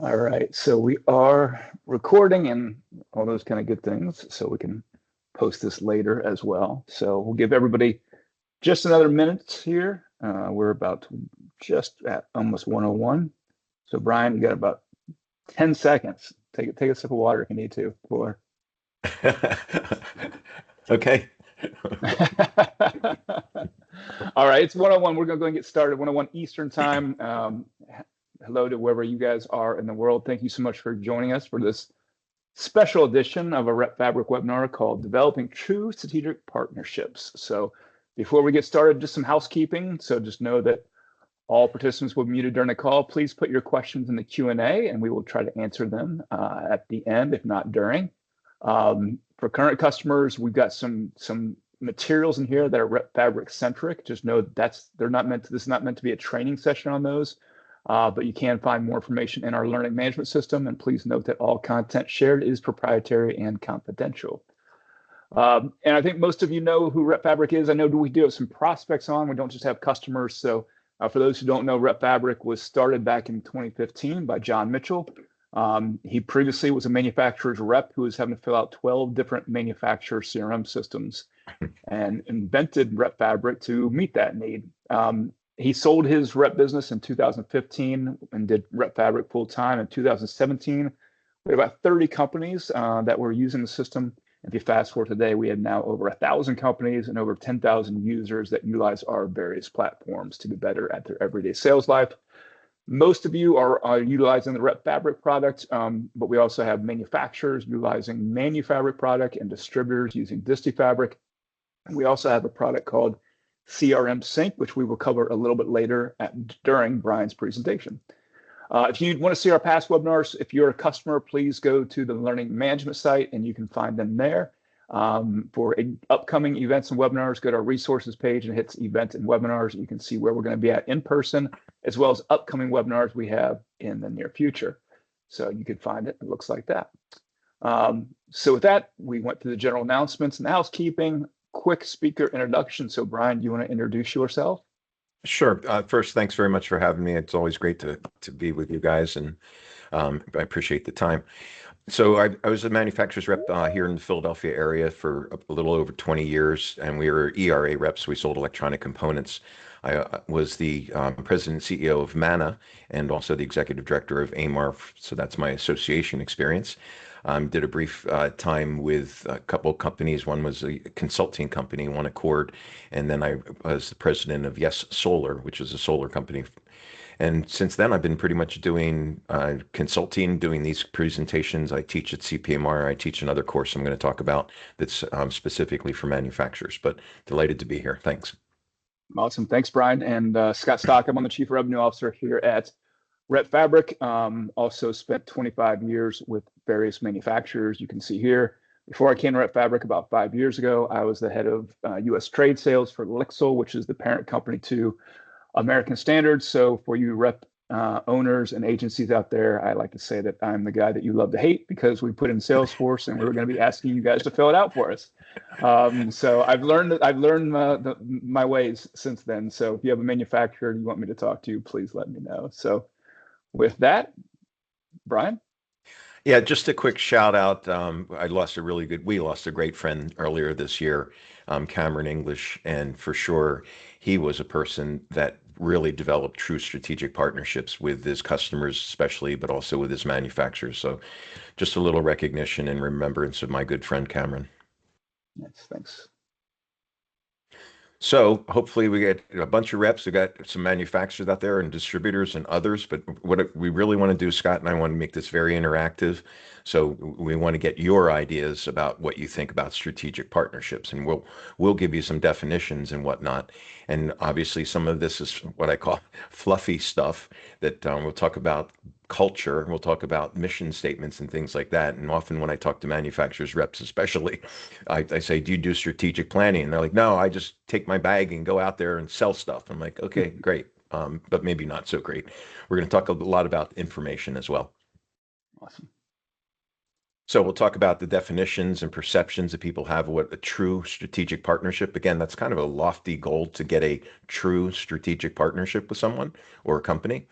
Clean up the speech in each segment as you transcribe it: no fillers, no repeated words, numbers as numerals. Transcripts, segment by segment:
All right, so we are recording and all those kind of good things, so we can post this later as well. So we'll give everybody just another minute here. We're about just at almost 101. So Bryan, you got about 10 seconds. Take a sip of water if you need to. Or Okay. all right, it's 101. We're going to go and get started. 101 Eastern time. Hello to wherever you guys are in the world. Thank you so much for joining us for this special edition of a Repfabric webinar called Developing True Strategic Partnerships. So before we get started, just some housekeeping. So just know that all participants will be muted during the call. Please put your questions in the Q&A and we will try to answer them at the end, if not during. For current customers, we've got some materials in here that are Repfabric centric. Just know this is not meant to be a training session on those. But you can find more information in our learning management system. And please note that all content shared is proprietary and confidential. And I think most of you know who Repfabric is. I know we do have some prospects on. We don't just have customers. So for those who don't know, Repfabric was started back in 2015 by John Mitchell. He previously was a manufacturer's rep who was having to fill out 12 different manufacturer CRM systems and invented Repfabric to meet that need. He sold his rep business in 2015 and did Repfabric full time. In 2017, we had about 30 companies that were using the system. If you fast forward today, we have now over 1,000 companies and over 10,000 users that utilize our various platforms to be better at their everyday sales life. Most of you are utilizing the Repfabric product, but we also have manufacturers utilizing Manufabric product and distributors using DistiFabric. And we also have a product called CRM Sync, which we will cover a little bit later during Bryan's presentation. If you want to see our past webinars, if you're a customer, please go to the Learning Management site and you can find them there. For upcoming events and webinars, go to our resources page and hit events and webinars. You can see where we're going to be at in person, as well as upcoming webinars we have in the near future. So you can find it. It looks like that. So with that, we went through the general announcements and housekeeping. Quick speaker introduction. So Bryan, do you want to introduce yourself? Sure. First, thanks very much for having me. It's always great to be with you guys, and I appreciate the time. So I was a manufacturer's rep here in the Philadelphia area for a little over 20 years, and we were ERA reps. We sold electronic components. I was the president and CEO of MANA and also the executive director of AMAR, so that's my association experience. Did a brief time with a couple of companies. One was a consulting company, One Accord, and then I was the president of Yes Solar, which is a solar company. And since then, I've been pretty much doing consulting, doing these presentations. I teach at CPMR. I teach another course I'm going to talk about that's specifically for manufacturers, but delighted to be here. Thanks. Awesome. Thanks, Bryan. And Scott Stockham, I'm the Chief Revenue Officer here at Repfabric. Also spent 25 years with various manufacturers. You can see here, before I came to Repfabric about 5 years ago, I was the head of U.S. trade sales for Lixil, which is the parent company to American Standard. So for you rep owners and agencies out there, I like to say that I'm the guy that you love to hate because we put in Salesforce and we're going to be asking you guys to fill it out for us. So I've learned my ways since then. So if you have a manufacturer you want me to talk to, please let me know. So with that, Bryan? Yeah, just a quick shout out. We lost a great friend earlier this year, Cameron English, and for sure, he was a person that really developed true strategic partnerships with his customers, especially, but also with his manufacturers. So just a little recognition and remembrance of my good friend, Cameron. Yes, thanks. So hopefully we get a bunch of reps. We got some manufacturers out there and distributors and others, but what we really want to do, Scott and I want to make this very interactive. So we want to get your ideas about what you think about strategic partnerships, and we'll give you some definitions and whatnot. And obviously some of this is what I call fluffy stuff that we'll talk about culture, we'll talk about mission statements and things like that. And often when I talk to manufacturers reps, especially, I say, do you do strategic planning? And they're like, no, I just take my bag and go out there and sell stuff. I'm like, okay, great. But maybe not so great. We're going to talk a lot about information as well. Awesome. So we'll talk about the definitions and perceptions that people have of what a true strategic partnership. Again, that's kind of a lofty goal to get a true strategic partnership with someone or a company.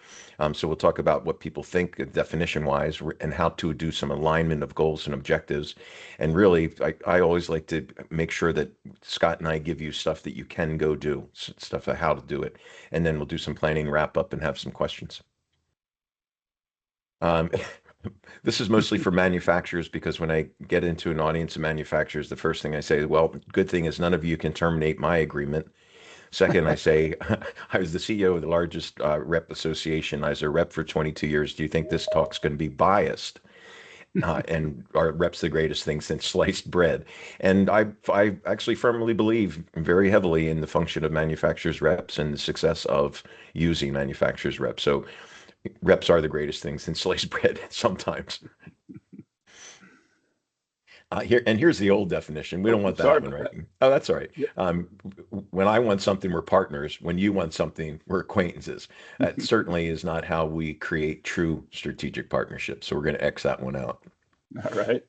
So we'll talk about what people think definition-wise and how to do some alignment of goals and objectives. And really, I always like to make sure that Scott and I give you stuff that you can go do, stuff on how to do it. And then we'll do some planning, wrap up, and have some questions. Um, This is mostly for manufacturers because when I get into an audience of manufacturers, the first thing I say, well, good thing is none of you can terminate my agreement. Second, I say, I was the CEO of the largest rep association. I was a rep for 22 years. Do you think this talk's going to be biased? And our rep's the greatest thing since sliced bread. And I actually firmly believe very heavily in the function of manufacturers reps and the success of using manufacturers reps. So reps are the greatest thing since sliced bread sometimes. Here's the old definition. We don't want Sorry that one, about right? that. Oh, that's all right. Yeah. When I want something, we're partners. When you want something, we're acquaintances. That certainly is not how we create true strategic partnerships. So we're going to X that one out. All right.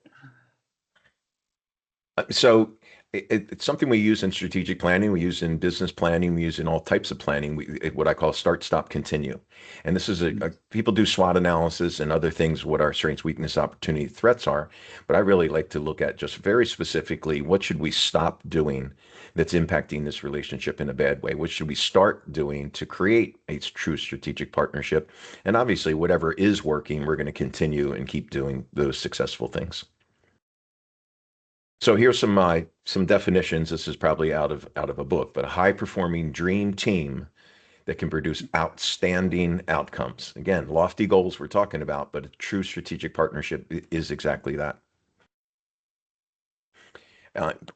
So it's something we use in strategic planning, we use in business planning, we use in all types of planning, what I call start, stop, continue. And this is people do SWOT analysis and other things, what our strengths, weakness, opportunity, threats are. But I really like to look at just very specifically, what should we stop doing that's impacting this relationship in a bad way? What should we start doing to create a true strategic partnership? And obviously, whatever is working, we're going to continue and keep doing those successful things. So here's some definitions. This is probably out of a book, but a high performing dream team that can produce outstanding outcomes. Again, lofty goals we're talking about, but a true strategic partnership is exactly that.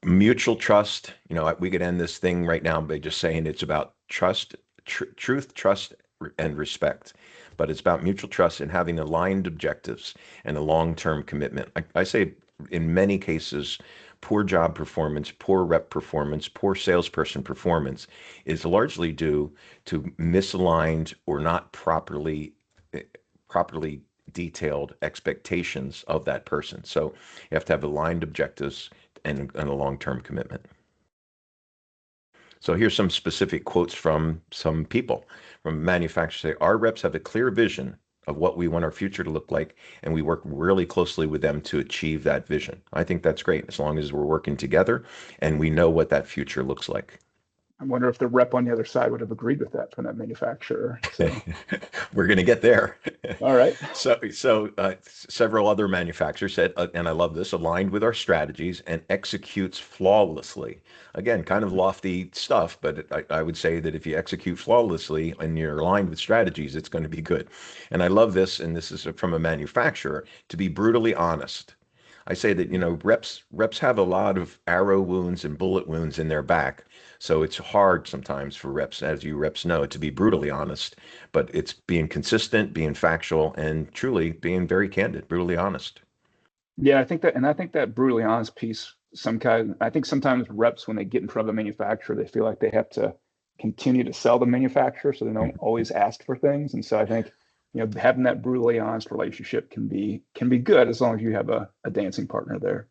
Mutual trust. We could end this thing right now by just saying it's about trust, truth, trust, and respect. But it's about mutual trust and having aligned objectives and a long-term commitment. I say in many cases, poor job performance, poor rep performance, poor salesperson performance is largely due to misaligned or not properly detailed expectations of that person. So you have to have aligned objectives and a long-term commitment. So here's some specific quotes from some people, from manufacturers. Say, our reps have a clear vision of what we want our future to look like, and we work really closely with them to achieve that vision. I think that's great, as long as we're working together and we know what that future looks like. I wonder if the rep on the other side would have agreed with that from that manufacturer. So, We're going to get there. all right. So several other manufacturers said, and I love this, aligned with our strategies and executes flawlessly. Again, kind of lofty stuff, but I would say that if you execute flawlessly and you're aligned with strategies, it's going to be good. And I love this, and this is from a manufacturer, to be brutally honest. I say that, reps have a lot of arrow wounds and bullet wounds in their back. So it's hard sometimes for reps, as you reps know, to be brutally honest, but it's being consistent, being factual, and truly being very candid, brutally honest. Yeah, I think that brutally honest piece, I think sometimes reps, when they get in front of a manufacturer, they feel like they have to continue to sell the manufacturer, so they don't always ask for things. And so I think, having that brutally honest relationship can be good as long as you have a dancing partner there.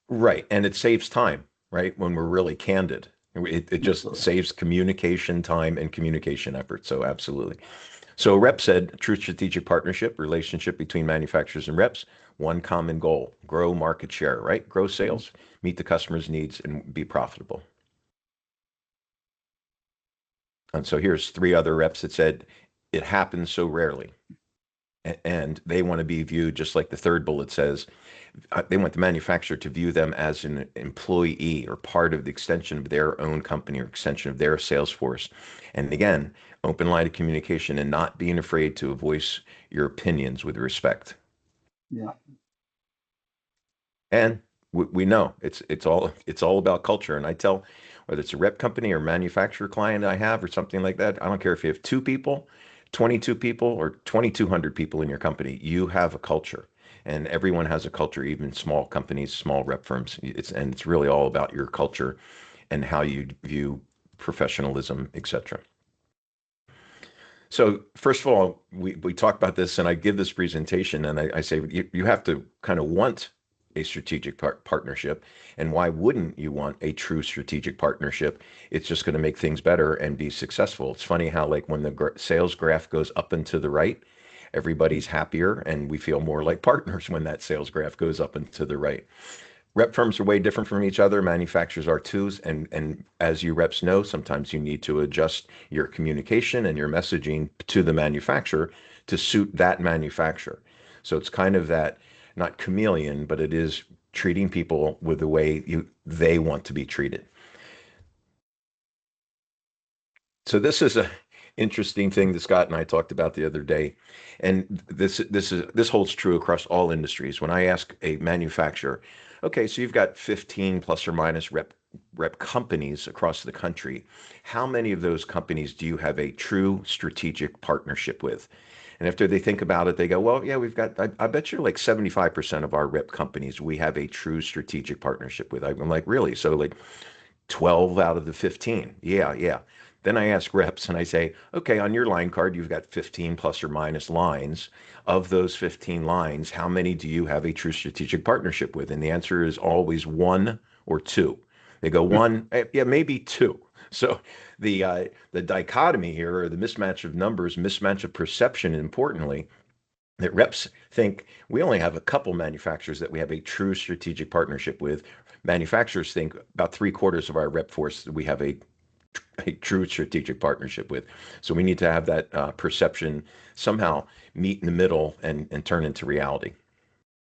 Right. And it saves time, right? When we're really candid. It just Absolutely. saves communication time and communication effort. So absolutely. So rep said, true strategic partnership, relationship between manufacturers and reps, one common goal, grow market share, right? Grow sales, meet the customer's needs, and be profitable. And so here's three other reps that said, it happens so rarely. And they want to be viewed just like the third bullet says. They want the manufacturer to view them as an employee or part of the extension of their own company or extension of their sales force. And again, open line of communication and not being afraid to voice your opinions with respect. Yeah. And we know it's all about culture. And I tell, whether it's a rep company or manufacturer client I have or something like that, I don't care if you have 2 people, 22 people, or 2,200 people in your company, you have a culture. And everyone has a culture, even small companies, small rep firms. It's really all about your culture and how you view professionalism, etc. So first of all, we talk about this, and I give this presentation, and I say you have to kind of want a strategic partnership, and why wouldn't you want a true strategic partnership? It's just going to make things better and be successful. It's funny how like when the sales graph goes up and to the right, everybody's happier, and we feel more like partners when that sales graph goes up and to the right. Rep firms are way different from each other. Manufacturers are too. And as you reps know, sometimes you need to adjust your communication and your messaging to the manufacturer to suit that manufacturer. So it's kind of that, not chameleon, but it is treating people with the way they want to be treated. So this is a interesting thing that Scott and I talked about the other day, and this holds true across all industries. When I ask a manufacturer, okay, so you've got 15 plus or minus rep companies across the country, how many of those companies do you have a true strategic partnership with? And after they think about it, they go, well, yeah, we've got, I bet you're like 75% of our rep companies, we have a true strategic partnership with. I'm like, really? So like 12 out of the 15. Yeah, yeah. Then I ask reps and I say, okay, on your line card, you've got 15 plus or minus lines. Of those 15 lines, how many do you have a true strategic partnership with? And the answer is always one or two. They go one, yeah, maybe two. So the dichotomy here, or the mismatch of numbers, mismatch of perception, importantly, that reps think we only have a couple manufacturers that we have a true strategic partnership with. Manufacturers think about 3/4 of our rep force we have a true strategic partnership with. So we need to have that perception somehow meet in the middle and turn into reality.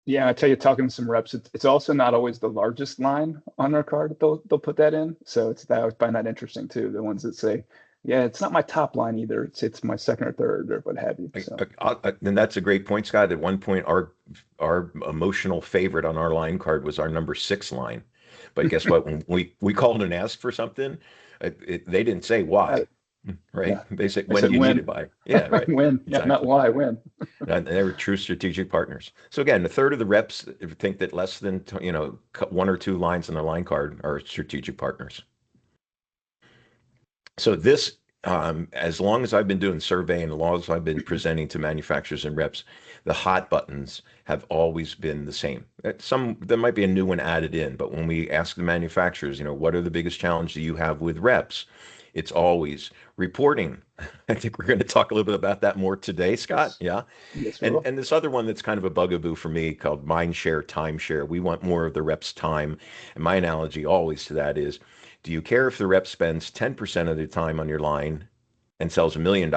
Yeah, I tell you, talking to some reps, it's also not always the largest line on their card that they'll put that in. So it's that I find that interesting too. The ones that say, yeah, it's not my top line either. It's my second or third or what have you. So And that's a great point, Scott. At one point, our emotional favorite on our line card was our number 6 line. But guess what? When we called and asked for something, they didn't say uh, why, right? yeah, They said, I when said do you need when, it by? Yeah, right. when, yeah, not Exactly. why, when. And they were true strategic partners. So again, a third of the reps think that less than, one or two lines on the line card are strategic partners. So this, as long as I've been doing surveying, as long as I've been presenting to manufacturers and reps, the hot buttons have always been the same. There might be a new one added in, but when we ask the manufacturers, what are the biggest challenges you have with reps? It's always reporting. I think we're going to talk a little bit about that more today, Scott. Yes, Yeah. yes, we And will. and this other one that's kind of a bugaboo for me called mindshare, timeshare. We want more of the rep's time. And my analogy always to that is, do you care if the rep spends 10% of their time on your line and sells $1 million?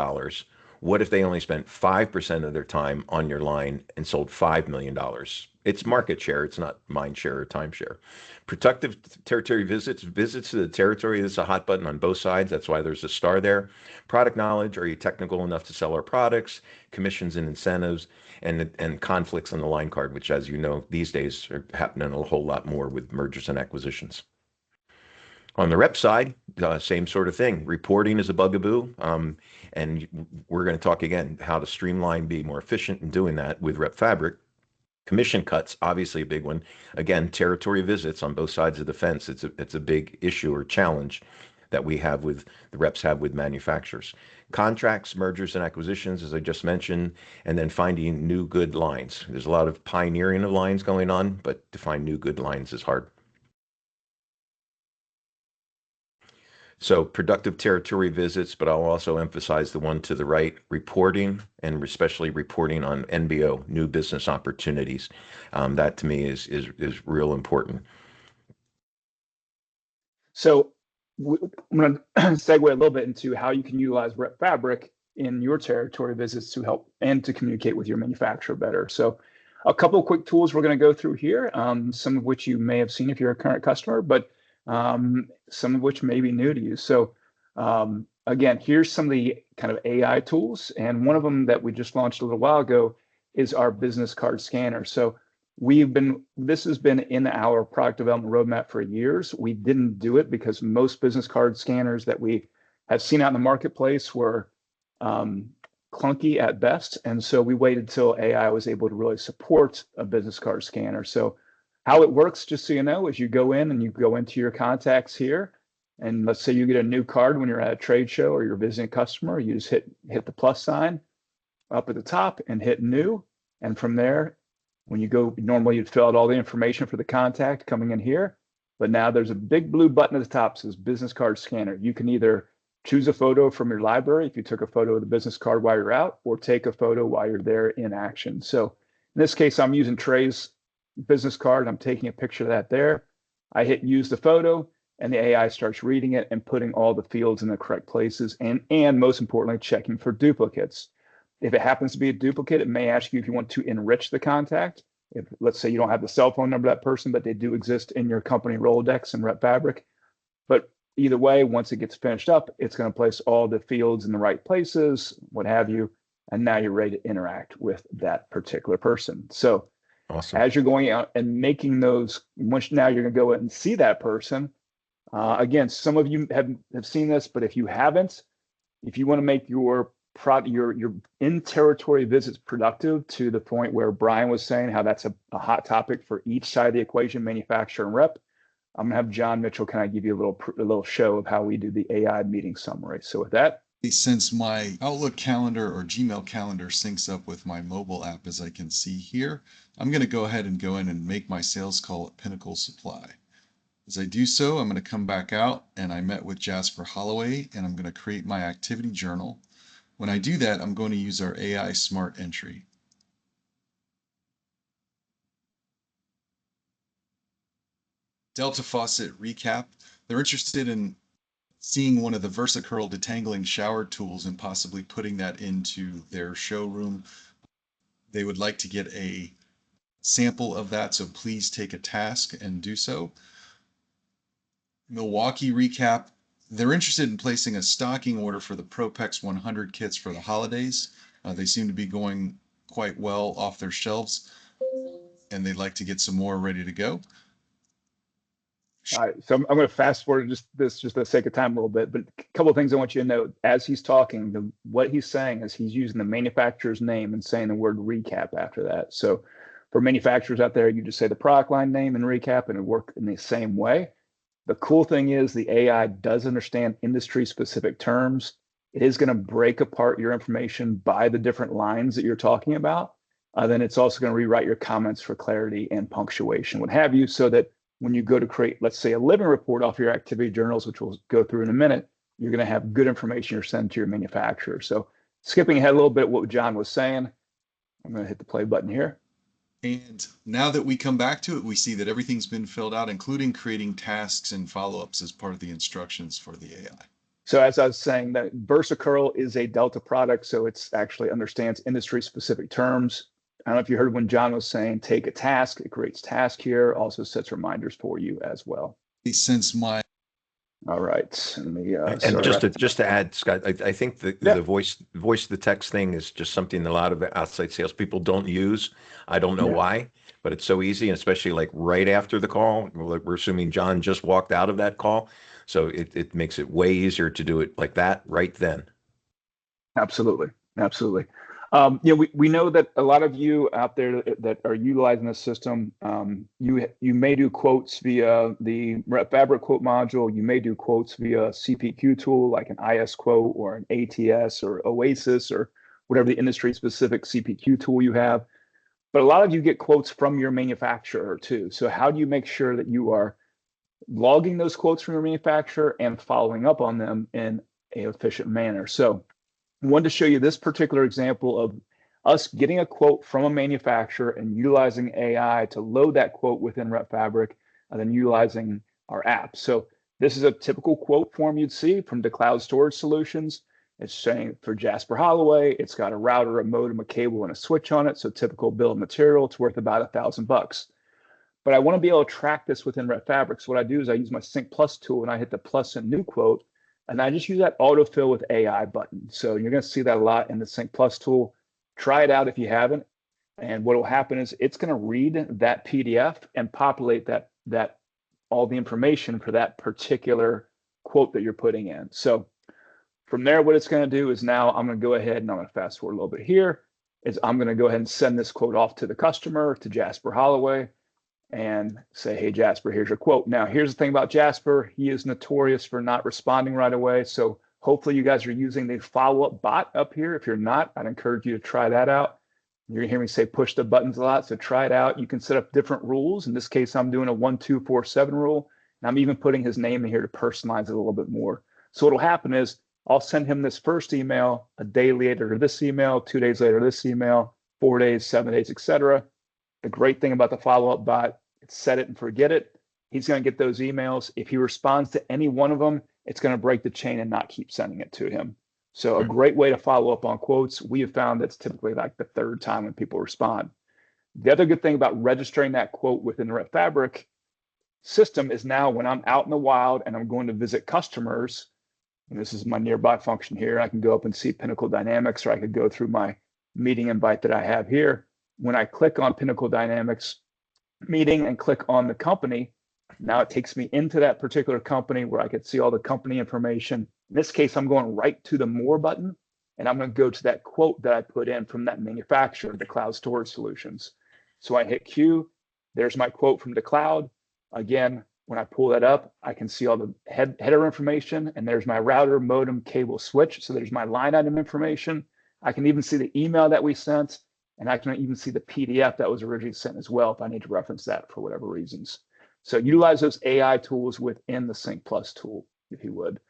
What if they only spent 5% of their time on your line and sold $5 million? It's Yeah. market share. It's not mind share or timeshare. Productive territory visits to the territory. This is a hot button on both sides. That's why there's a star there. Product knowledge. Are you technical enough to sell our products? Commissions and incentives, and conflicts on the line card, which, as you know, these days are happening a whole lot more with mergers and acquisitions. On the rep side, same sort of thing. Reporting is a bugaboo. And we're going to talk again how to streamline, be more efficient in doing that with Repfabric. Commission cuts, obviously a big one. Again, territory visits on both sides of the fence. It's a big issue or challenge that the reps have with manufacturers. Contracts, mergers and acquisitions, as I just mentioned, and then finding new good lines. There's a lot of pioneering of lines going on, but to find new good lines is hard. So productive territory visits, but I'll also emphasize the one to the right, reporting, and especially reporting on NBO, new business opportunities. That to me is real important. So I'm going to segue a little bit into how you can utilize Repfabric in your territory visits to help and to communicate with your manufacturer better. So a couple of quick tools we're going to go through here, some of which you may have seen if you're a current customer, but some of which may be new to you. So again, here's some of the kind of AI tools. And one of them that we just launched a little while ago is our business card scanner. So this has been in our product development roadmap for years. We didn't do it because most business card scanners that we have seen out in the marketplace were clunky at best. And so we waited till AI was able to really support a business card scanner. So how it works, just so you know, is you go in and you go into your contacts here, And let's say you get a new card when you're at a trade show or you're visiting a customer, you just hit the plus sign up at the top and hit new. And from there, when you go, normally you'd fill out all the information for the contact coming in here, but now there's a big blue button at the top that says business card scanner. You can either choose a photo from your library if you took a photo of the business card while you're out, or take a photo while you're there in action. So in this case, I'm using Trey's business card. I'm taking a picture of that there. I hit use the photo, and the AI starts reading it and putting all the fields in the correct places, and most importantly, checking for duplicates. If it happens to be a duplicate, it may ask you if you want to enrich the contact. If, let's say, you don't have the cell phone number of that person, but they do exist in your company Rolodex and Repfabric. But either way, once it gets finished up, it's going to place all the fields in the right places, what have you, and now you're ready to interact with that particular person. So Awesome. As you're going out and making those, once now you're going to go and see that person. Again, some of you have seen this, but if you haven't, if you want to make your in-territory visits productive to the point where Bryan was saying how that's a hot topic for each side of the equation, manufacturer and rep, I'm gonna have John Mitchell kind of give you a little show of how we do the AI meeting summary. So with that, since my Outlook calendar or Gmail calendar syncs up with my mobile app, as I can see here, I'm going to go ahead and go in and make my sales call at Pinnacle Supply. As I do so, I'm going to come back out, and I met with Jasper Holloway, and I'm going to create my activity journal. When I do that, I'm going to use our AI Smart Entry. Delta Faucet Recap. They're interested in seeing one of the VersaCurl detangling shower tools and possibly putting that into their showroom. They would like to get a sample of that, so please take a task and do so. Milwaukee Recap. They're interested in placing a stocking order for the Propex 100 kits for the holidays. They seem to be going quite well off their shelves, and they'd like to get some more ready to go. All right, so I'm going to fast forward just for the sake of time a little bit, but a couple of things I want you to know as he's talking. What he's saying is he's using the manufacturer's name and saying the word recap after that. So for manufacturers out there, you just say the product line name and recap, and it work in the same way. The cool thing is the AI does understand industry-specific terms. It is going to break apart your information by the different lines that you're talking about. Then it's also going to rewrite your comments for clarity and punctuation, what have you, so that when you go to create, let's say, a living report off your activity journals, which we'll go through in a minute, you're going to have good information you're sending to your manufacturer. So skipping ahead a little bit, what John was saying, I'm going to hit the play button here. And now that we come back to it, we see that everything's been filled out, including creating tasks and follow-ups as part of the instructions for the AI. So as I was saying, that VersaCurl is a Delta product, so it's actually understands industry-specific terms. I don't know if you heard when John was saying, take a task, it creates task here, also sets reminders for you as well. Since my All right. Let me, and just to add, Scott, I think the voice to text thing is just something that a lot of outside salespeople don't use. I don't know why, but it's so easy, and especially like right after the call. We're assuming John just walked out of that call, so it makes it way easier to do it like that right then. Absolutely. We know that a lot of you out there that are utilizing this system, you may do quotes via the Repfabric quote module. You may do quotes via a CPQ tool like an IS quote or an ATS or Oasis or whatever the industry specific CPQ tool you have. But a lot of you get quotes from your manufacturer too. So how do you make sure that you are logging those quotes from your manufacturer and following up on them in an efficient manner? So I wanted to show you this particular example of us getting a quote from a manufacturer and utilizing AI to load that quote within Repfabric and then utilizing our app. So this is a typical quote form you'd see from the cloud storage solutions. It's saying for Jasper Holloway, it's got a router, a modem, a cable, and a switch on it. So typical bill of material, it's worth about $1,000. But I want to be able to track this within Repfabric. So what I do is I use my Sync Plus tool and I hit the plus and new quote. And I just use that autofill with AI button. So you're going to see that a lot in the Sync Plus tool. Try it out if you haven't. And what will happen is it's going to read that PDF and populate that all the information for that particular quote that you're putting in. So from there, what it's going to do is now I'm going to go ahead and I'm going to fast forward a little bit here. Is I'm going to go ahead and send this quote off to the customer, to Jasper Holloway. and say, hey, Jasper, here's your quote. Now, here's the thing about Jasper. He is notorious for not responding right away. So hopefully you guys are using the follow-up bot up here. If you're not, I'd encourage you to try that out. You're gonna hear me say push the buttons a lot, so try it out. You can set up different rules. In this case, I'm doing a 1, 2, 4, 7 rule, and I'm even putting his name in here to personalize it a little bit more. So what'll happen is I'll send him this first email, a day later this email, 2 days later this email, 4 days, 7 days, etc. The great thing about the follow-up bot, it's set it and forget it. He's going to get those emails. If he responds to any one of them, it's going to break the chain and not keep sending it to him. So a great way to follow up on quotes. We have found that's typically like the third time when people respond. The other good thing about registering that quote within the Repfabric system is now when I'm out in the wild and I'm going to visit customers, and this is my nearby function here, I can go up and see Pinnacle Dynamics, or I could go through my meeting invite that I have here. When I click on Pinnacle Dynamics meeting and click on the company, now it takes me into that particular company where I could see all the company information. In this case, I'm going right to the More button, and I'm going to go to that quote that I put in from that manufacturer, the Cloud Storage Solutions. So I hit Q. There's my quote from the cloud. Again, when I pull that up, I can see all the header information, and there's my router, modem, cable, switch. So there's my line item information. I can even see the email that we sent, and I can even see the PDF that was originally sent as well if I need to reference that for whatever reasons. So utilize those AI tools within the Sync Plus tool, if you would.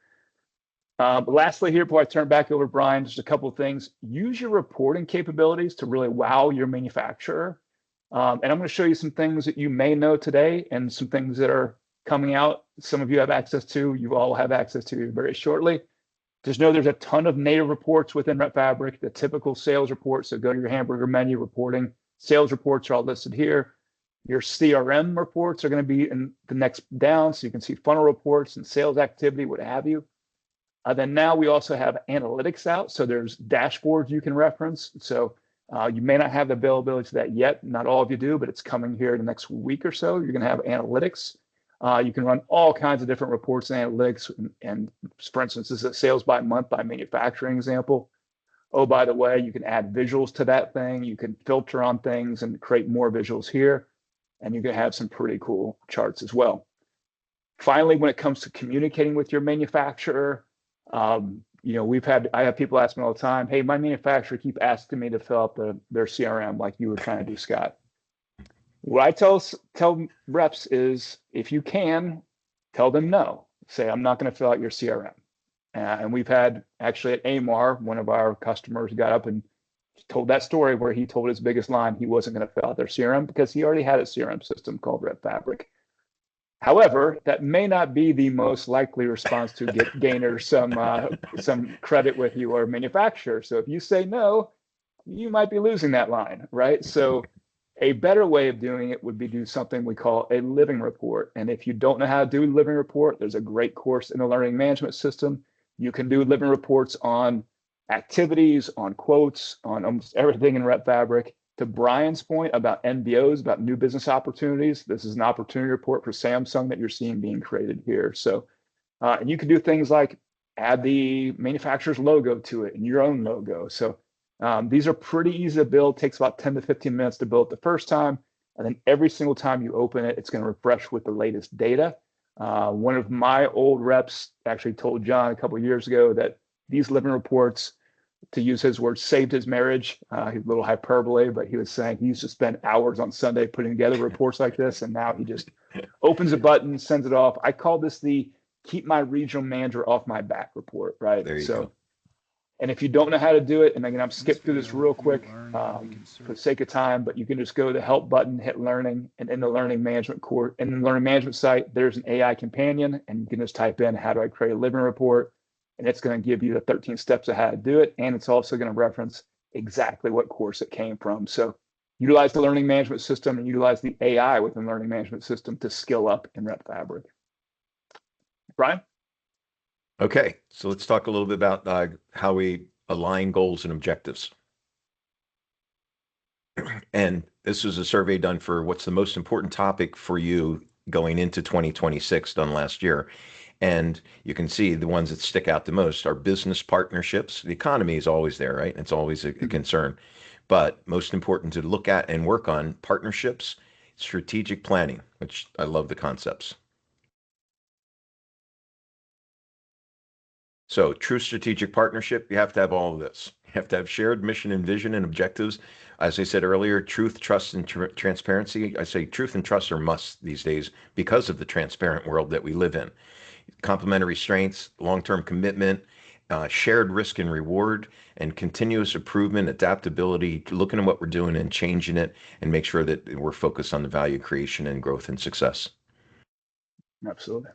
But lastly here, before I turn it back over to Bryan, just a couple of things. Use your reporting capabilities to really wow your manufacturer. And I'm going to show you some things that you may know today and some things that are coming out. Some of you have access to, you all have access to very shortly. Just know there's a ton of native reports within Repfabric, the typical sales reports. So go to your hamburger menu reporting. Sales reports are all listed here. Your CRM reports are going to be in the next down, so you can see funnel reports and sales activity, what have you. Then now we also have analytics out, so there's dashboards you can reference. So you may not have the availability to that yet. Not all of you do, but it's coming here in the next week or so. You're going to have analytics. You can run all kinds of different reports and analytics. And for instance, this is a sales by month by manufacturing example. Oh, by the way, you can add visuals to that thing. You can filter on things and create more visuals here. And you can have some pretty cool charts as well. Finally, when it comes to communicating with your manufacturer, I have people ask me all the time, hey, my manufacturer keep asking me to fill out their CRM like you were trying to do, Scott. What I tell reps is, if you can, tell them no. Say, I'm not going to fill out your CRM. And we've had, actually at AMAR, one of our customers got up and told that story where he told his biggest line he wasn't going to fill out their CRM because he already had a CRM system called Repfabric. However, that may not be the most likely response to garner some credit with your manufacturer. So if you say no, you might be losing that line, right? So a better way of doing it would be do something we call a living report. And if you don't know how to do a living report, there's a great course in the learning management system. You can do living reports on activities, on quotes, on almost everything in Repfabric. To Bryan's point about NBOs, about new business opportunities, this is an opportunity report for Samsung that you're seeing being created here. So, and you can do things like add the manufacturer's logo to it and your own logo. So these are pretty easy to build. Takes about 10 to 15 minutes to build it the first time. And then every single time you open it, it's going to refresh with the latest data. One of my old reps actually told John a couple of years ago that these living reports, to use his words, saved his marriage. A little hyperbole, but he was saying he used to spend hours on Sunday putting together reports like this, and now he just opens a button, sends it off. I call this the keep my regional manager off my back report, right? There you go. And if you don't know how to do it, and again, I'm skipping through this real quick for the sake of time, but you can just go to the help button, hit learning, and in the learning management course, in the learning management site, there's an AI companion, and you can just type in, how do I create a living report? And it's going to give you the 13 steps of how to do it. And it's also going to reference exactly what course it came from. So utilize the learning management system and utilize the AI within the learning management system to skill up in Repfabric. Bryan? Okay, so let's talk a little bit about how we align goals and objectives. And this was a survey done for what's the most important topic for you going into 2026, done last year. And you can see the ones that stick out the most are business partnerships. The economy is always there, right? It's always a concern. But most important to look at and work on partnerships, strategic planning, which I love the concepts. So true strategic partnership, you have to have all of this. You have to have shared mission and vision and objectives. As I said earlier, truth, trust, and transparency. I say truth and trust are musts these days because of the transparent world that we live in. Complementary strengths, long-term commitment, shared risk and reward, and continuous improvement, adaptability, looking at what we're doing and changing it, and make sure that we're focused on the value creation and growth and success. Absolutely.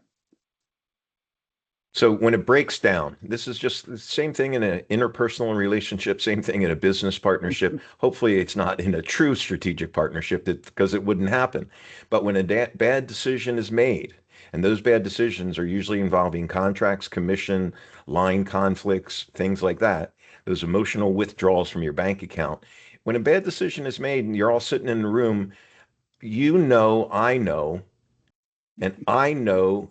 So when it breaks down, this is just the same thing in an interpersonal relationship, same thing in a business partnership. Hopefully it's not in a true strategic partnership because it wouldn't happen. But when a bad decision is made, and those bad decisions are usually involving contracts, commission, line conflicts, things like that, those emotional withdrawals from your bank account. When a bad decision is made and you're all sitting in the room, I know, and I know,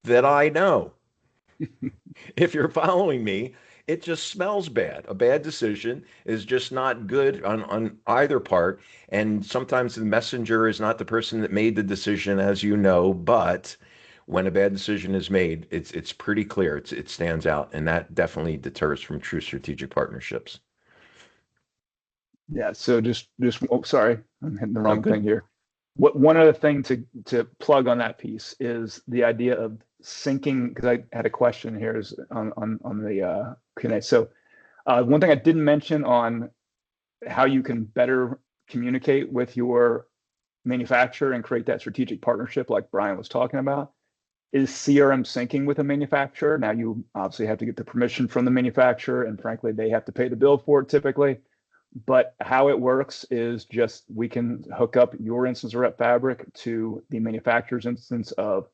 that I know. If you're following me, it just smells bad. A bad decision is just not good on either part. And sometimes the messenger is not the person that made the decision, as you know, but when a bad decision is made, it's pretty clear. It stands out, and that definitely deters from true strategic partnerships. Yeah. So sorry, I'm hitting the Oh, wrong good. thing here. One other thing to plug on that piece is the idea of syncing, because I had a question here is on the Q&A. So one thing I didn't mention on how you can better communicate with your manufacturer and create that strategic partnership like Bryan was talking about is CRM syncing with a manufacturer. Now you obviously have to get the permission from the manufacturer, and frankly, they have to pay the bill for it typically. But how it works is just we can hook up your instance of Repfabric to the manufacturer's instance of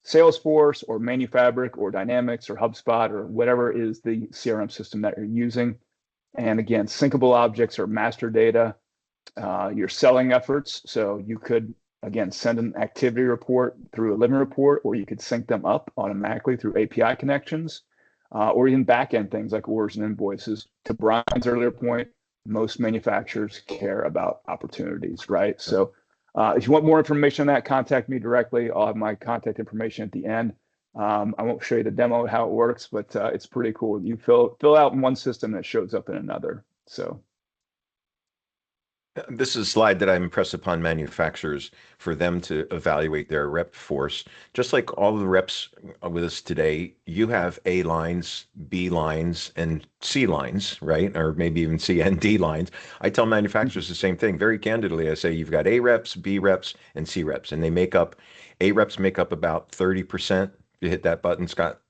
Salesforce or Manufacturer or Dynamics or HubSpot or whatever is the CRM system that you're using. And again, syncable objects are master data, your selling efforts. So you could, again, send an activity report through a living report, or you could sync them up automatically through API connections, or even back-end things like orders and invoices. To Bryan's earlier point, most manufacturers care about opportunities, right? So if you want more information on that, contact me directly. I'll have my contact information at the end. I won't show you the demo of how it works, but it's pretty cool. You fill out in one system that shows up in another. So this is a slide that I impress upon manufacturers for them to evaluate their rep force. Just like all the reps with us today, you have A lines, B lines, and C lines, right? Or maybe even C and D lines. I tell manufacturers the same thing. Very candidly, I say you've got A reps, B reps, and C reps, and A reps make up about 30%. You hit that button, Scott.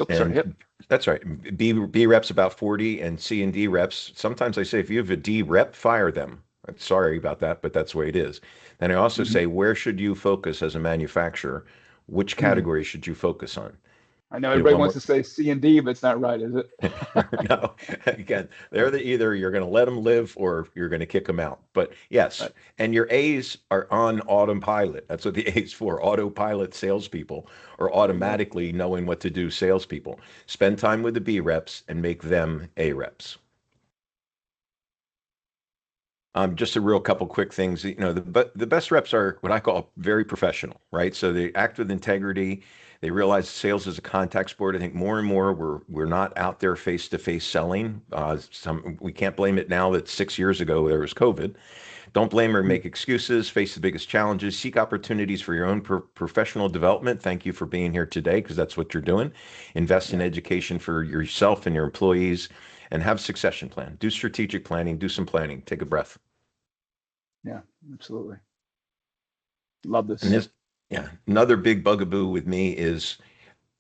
sorry, yep. That's right. B reps about 40, and C and D reps. Sometimes I say if you have a D rep, fire them. I'm sorry about that, but that's the way it is. Then I also say, where should you focus as a manufacturer? Which category should you focus on? I know everybody wants to say C and D, but it's not right, is it? No, again, they're either you're going to let them live or you're going to kick them out. But yes, Right. and your A's are on autopilot. That's what the A's for, autopilot salespeople, or automatically knowing what to do salespeople. Spend time with the B reps and make them A reps. Just a real couple quick things. The best reps are what I call very professional, right? So they act with integrity. They realize sales is a contact sport. I think more and more we're not out there face to face selling. We can't blame it now that 6 years ago there was COVID. Don't blame or make excuses. Face the biggest challenges. Seek opportunities for your own professional development. Thank you for being here today because that's what you're doing. Invest in education for yourself and your employees, and have a succession plan. Do strategic planning. Do some planning. Take a breath. Yeah, absolutely. Love this. And another big bugaboo with me is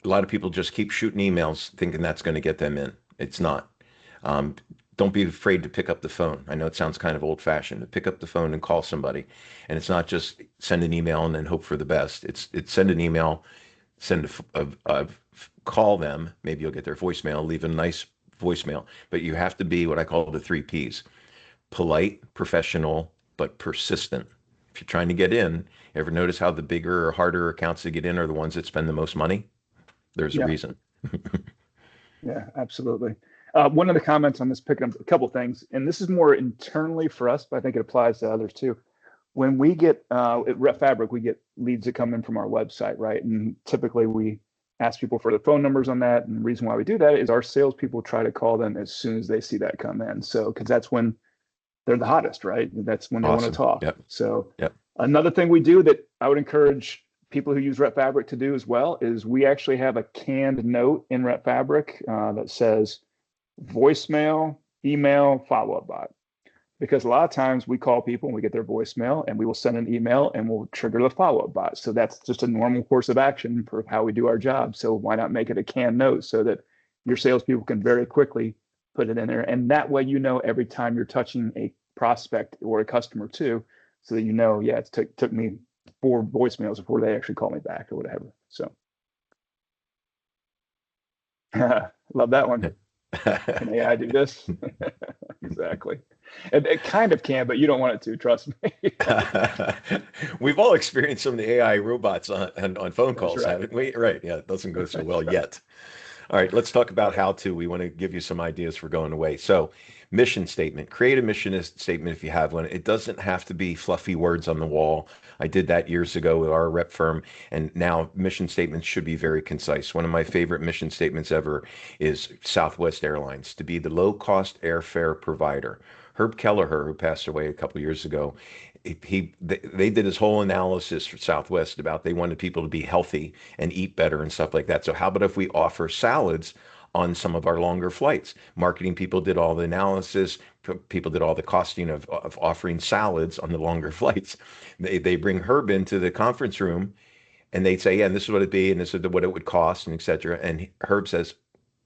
a lot of people just keep shooting emails thinking that's going to get them in. It's not. Um, don't be afraid to pick up the phone. I know it sounds kind of old fashioned, but pick up the phone and call somebody. And it's not just send an email and then hope for the best. It's send an email, call them. Maybe you'll get their voicemail, leave a nice voicemail, but you have to be what I call the 3 Ps: polite, professional, but persistent. If you're trying to get in, ever notice how the bigger or harder accounts to get in are the ones that spend the most money? There's a reason. Yeah, absolutely. One of the comments on this, picking up a couple things, and this is more internally for us, but I think it applies to others too. When we get at Repfabric, we get leads that come in from our website, right? And typically we ask people for the phone numbers on that. And the reason why we do that is our salespeople try to call them as soon as they see that come in. So, because that's when they're the hottest, right? That's when they want to talk. Yep. So, Yep. Another thing we do that I would encourage people who use Repfabric to do as well is we actually have a canned note in Repfabric that says voicemail, email, follow-up bot. Because a lot of times we call people and we get their voicemail and we will send an email and we'll trigger the follow-up bot. So that's just a normal course of action for how we do our job. So why not make it a canned note so that your salespeople can very quickly put it in there. And that way, every time you're touching a prospect or a customer too, so that yeah, it took me 4 voicemails before they actually call me back or whatever. So love that one. Can AI do this? Exactly. It kind of can, but you don't want it to, trust me. We've all experienced some of the AI robots on phone calls, right. haven't we? Right. Yeah, it doesn't go so well yet. All right, let's talk about how to. We want to give you some ideas for going away. So, mission statement. Create a mission statement if you have one. It doesn't have to be fluffy words on the wall. I did that years ago with our rep firm, and now mission statements should be very concise. One of my favorite mission statements ever is Southwest Airlines, to be the low-cost airfare provider. Herb Kelleher, who passed away a couple years ago, they did his whole analysis for Southwest about they wanted people to be healthy and eat better and stuff like that. So how about if we offer salads on some of our longer flights? Marketing people did all the analysis. People did all the costing of offering salads on the longer flights. They bring Herb into the conference room and they'd say, yeah, and this is what it'd be, and this is what it would cost, and et cetera. And Herb says,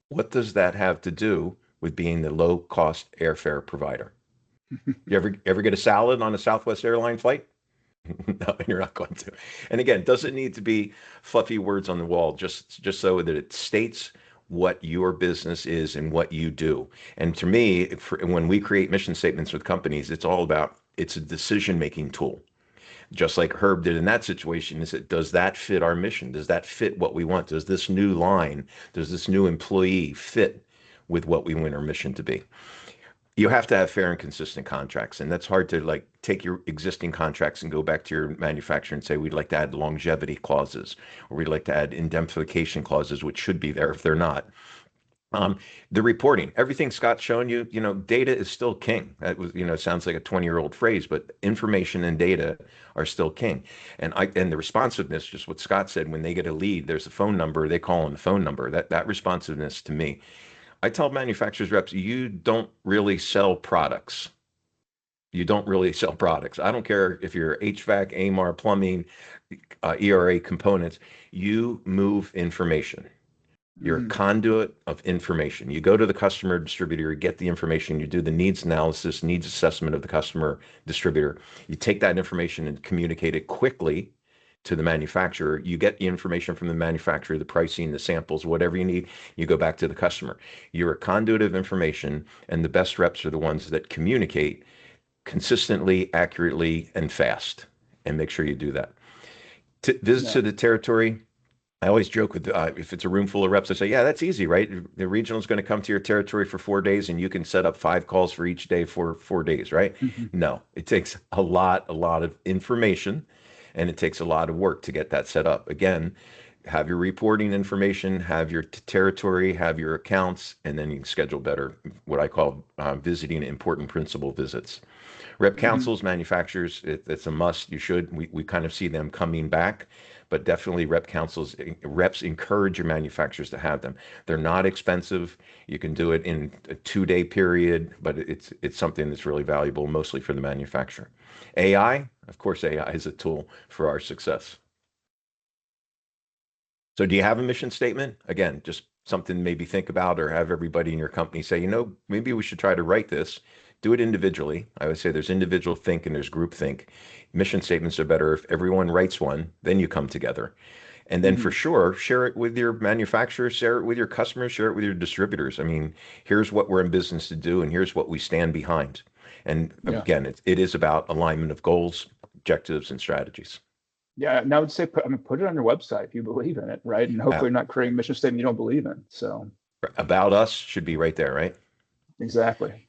what does that have to do with being the low cost airfare provider? You ever get a salad on a Southwest airline flight? No, you're not going to. And again, it doesn't need to be fluffy words on the wall, just so that it states what your business is and what you do. And to me, when we create mission statements with companies, it's a decision-making tool. Just like Herb did in that situation, does that fit our mission? Does that fit what we want? Does this new line, does this new employee fit with what we want our mission to be? You have to have fair and consistent contracts, and that's hard to take your existing contracts and go back to your manufacturer and say we'd like to add longevity clauses, or we'd like to add indemnification clauses, which should be there if they're not. The reporting, everything Scott's shown you, data is still king. That was, it sounds like a 20-year-old phrase, but information and data are still king. And the responsiveness, just what Scott said, when they get a lead, there's a phone number, they call on the phone number. That responsiveness to me. I tell manufacturers reps, you don't really sell products. You don't really sell products. I don't care if you're HVAC, AMAR, plumbing, ERA components. You move information. You're a conduit of information. You go to the customer distributor, you get the information, you do the needs analysis, needs assessment of the customer distributor. You take that information and communicate it quickly to the manufacturer. You get the information from the manufacturer, the pricing, the samples, whatever you need, you go back to the customer. You're a conduit of information, and the best reps are the ones that communicate consistently, accurately, and fast. And make sure you do that. Visits to the territory. I always joke with if it's a room full of reps, I say, yeah, that's easy, right? The regional is going to come to your territory for 4 days, and you can set up 5 calls for each day for 4 days, right? No, it takes a lot of information. And it takes a lot of work to get that set up. Again, have your reporting information, have your territory, have your accounts, and then you can schedule better, what I call visiting important principal visits. Rep councils, manufacturers, it's a must. You should. We kind of see them coming back, but definitely rep councils, reps encourage your manufacturers to have them. They're not expensive. You can do it in a 2-day period, but it's something that's really valuable, mostly for the manufacturer. AI, of course, AI is a tool for our success. So do you have a mission statement? Again, just something to maybe think about, or have everybody in your company say, maybe we should try to write this. Do it individually. I would say there's individual think and there's group think. Mission statements are better if everyone writes one, then you come together. And then for sure, share it with your manufacturers, share it with your customers, share it with your distributors. I mean, here's what we're in business to do, and here's what we stand behind. And again, it is about alignment of goals, objectives, and strategies. Yeah, and I would say put it on your website if you believe in it, right? And hopefully not creating a mission statement you don't believe in. So About us should be right there, right? Exactly.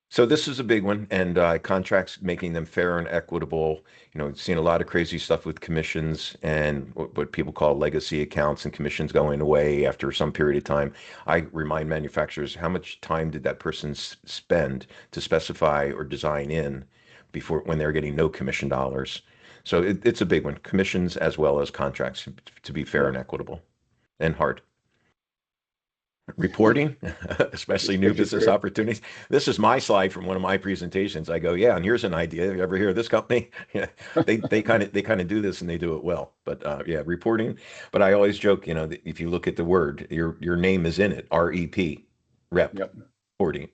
So this is a big one, and contracts making them fair and equitable. Seen a lot of crazy stuff with commissions and what people call legacy accounts and commissions going away after some period of time. I remind manufacturers, how much time did that person spend to specify or design in before when they're getting no commission dollars? So it's a big one. Commissions as well as contracts to be fair Yeah. and equitable and hard. Reporting, especially new Which is business great. opportunities. This is my slide from one of my presentations. I go, yeah, and here's an idea. You ever hear of this company? Yeah, they kind of do this and they do it well. But yeah, reporting. But I always joke, that if you look at the word, your name is in it. REP, rep, Yep. reporting.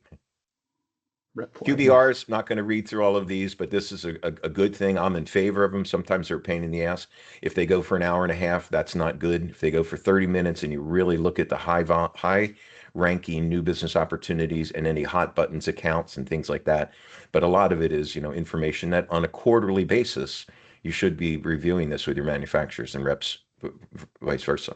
Reporting. QBRs, not going to read through all of these, but this is a good thing. I'm in favor of them. Sometimes they're a pain in the ass. If they go for an hour and a half, that's not good. If they go for 30 minutes and you really look at the high ranking new business opportunities and any hot buttons accounts and things like that. But a lot of it is, information that on a quarterly basis, you should be reviewing this with your manufacturers and reps, vice versa.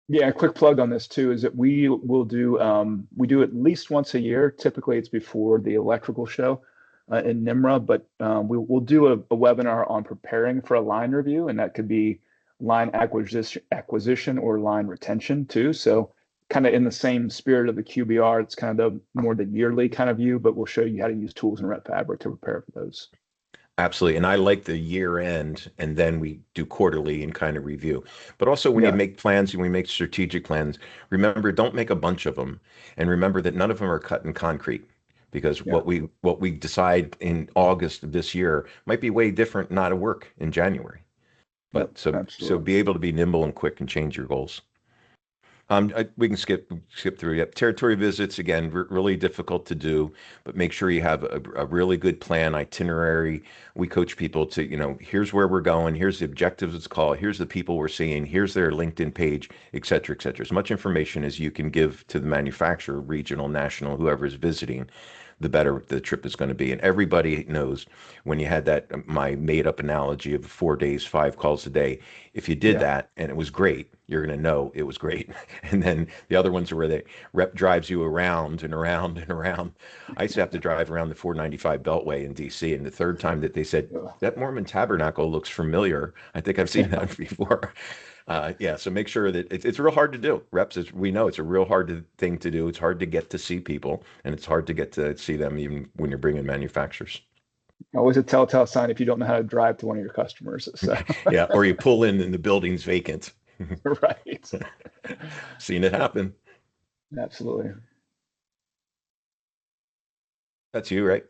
Yeah, a quick plug on this too is that we do at least once a year. Typically, it's before the electrical show in NIMRA, but we'll do a webinar on preparing for a line review, and that could be line acquisition or line retention too. So kind of in the same spirit of the QBR, it's kind of more the yearly kind of view, but we'll show you how to use tools in Repfabric to prepare for those. Absolutely. And I like the year end, and then we do quarterly and kind of review. But also, when you Yeah, make plans and we make strategic plans, remember, don't make a bunch of them. And remember that none of them are cut in concrete, because yeah, what we decide in August of this year might be way different, not at work in January. yep, But so absolutely. be able to be nimble and quick and change your goals. We can skip through. Yep. Territory visits, again, really difficult to do, but make sure you have a really good plan, itinerary. We coach people to, here's where we're going, here's the objectives it's called, here's the people we're seeing, here's their LinkedIn page, et cetera, et cetera. As much information as you can give to the manufacturer, regional, national, whoever's visiting, the better the trip is going to be. And everybody knows, when you had that, my made up analogy of 4 days, 5 calls a day, if you did Yeah. that and it was great, you're going to know it was great. And then the other ones are where the rep drives you around and around and around. I used to have to drive around the 495 Beltway in DC. And the third time that they said, that Mormon Tabernacle looks familiar, I think I've seen that before. Yeah, so make sure that it's real hard to do. Reps, we know it's a real hard thing to do. It's hard to get to see people, and it's hard to get to see them even when you're bringing manufacturers. Always a telltale sign if you don't know how to drive to one of your customers. So, Yeah, or you pull in and the building's vacant. right. Seen it happen. Absolutely. That's you, right?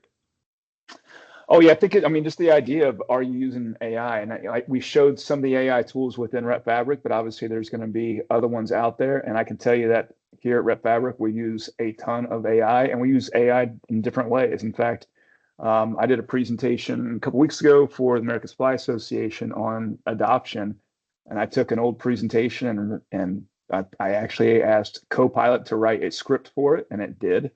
Oh yeah, I mean, just the idea of, are you using AI? And we showed some of the AI tools within Repfabric, but obviously there's going to be other ones out there. And I can tell you that here at Repfabric, we use a ton of AI, and we use AI in different ways. In fact, I did a presentation a couple weeks ago for the American Supply Association on adoption, and I took an old presentation and I actually asked Copilot to write a script for it, and it did.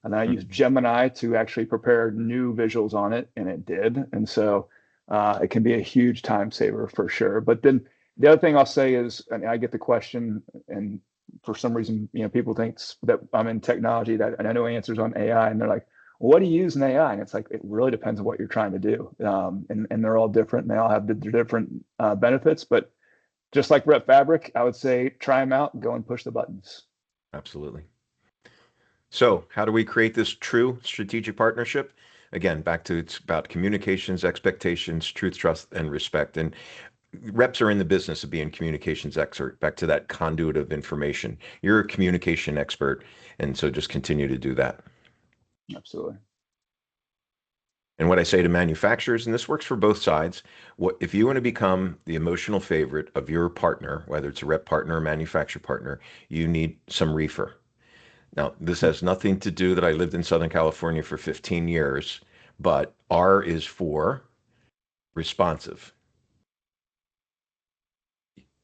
And I used Gemini to actually prepare new visuals on it, and it did. And so it can be a huge time saver for sure. But then the other thing I'll say is, and I get the question, and for some reason, people think that I'm in technology, that and I know answers on AI, and they're like, well, what do you use in AI? And it's like, it really depends on what you're trying to do. And they're all different, and they all have their different benefits. But just like Repfabric, I would say try them out, go and push the buttons. Absolutely. So, how do we create this true strategic partnership? Again, back to, it's about communications, expectations, truth, trust, and respect. And reps are in the business of being communications expert. Back to that conduit of information. You're a communication expert, and so just continue to do that. Absolutely. And what I say to manufacturers, and this works for both sides, if you want to become the emotional favorite of your partner, whether it's a rep partner or manufacturer partner, you need some reefer. Now, this has nothing to do that I lived in Southern California for 15 years, but R is for responsive.